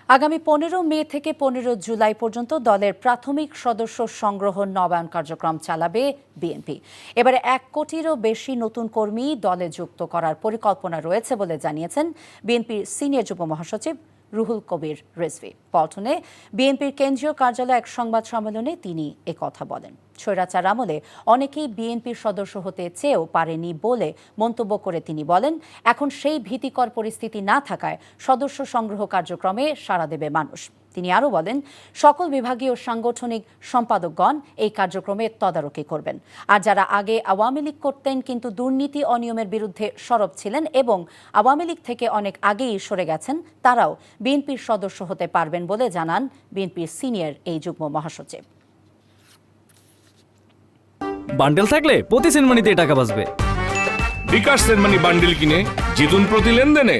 আগামী 15 মে থেকে 15 জুলাই পর্যন্ত দলের প্রাথমিক সদস্য সংগ্রহ নবায়ন কার্যক্রম চালাবে বিএনপি। এবারে 1 কোটিরও বেশি নতুন কর্মী দলে যুক্ত করার পরিকল্পনা রয়েছে বলে জানিয়েছেন বিএনপির সিনিয়র যুগ্ম মহাসচিব রুহুল কবির রিজভী। পল্টনে বিএনপির কেন্দ্রীয় কার্যালয়ে এক সংবাদ সম্মেলনে তিনি একথা বলেন। স্বৈরাচার আমলে অনেকেই বিএনপির সদস্য হতে চেয়েও পারেনি বলে মন্তব্য করে তিনি বলেন, এখন সেই ভীতিকর পরিস্থিতি না থাকায় সদস্য সংগ্রহ কার্যক্রমে সাড়া দেবে মানুষ। তিনি আরও বলেন, সকল বিভাগীয় সাংগঠনিক সম্পাদকগণ এই কার্যক্রমে তদারকি করবেন। আর যারা আগে আওয়ামী লীগ করতেন কিন্তু দুর্নীতি অনিয়মের বিরুদ্ধে সরব ছিলেন এবং আওয়ামী লীগ থেকে অনেক আগেই সরে গেছেন, তারাও বিএনপির সদস্য হতে পারবেন বলে জানান বিএনপির সিনিয়র এই যুগ্ম মহাসচিব। বান্ডেল থাকলে প্রতি সেনমানিতে টাকা বাঁচবে। বিকাশ সেনমানি বান্ডেল কিনে জিতুন প্রতি লেনদেনে।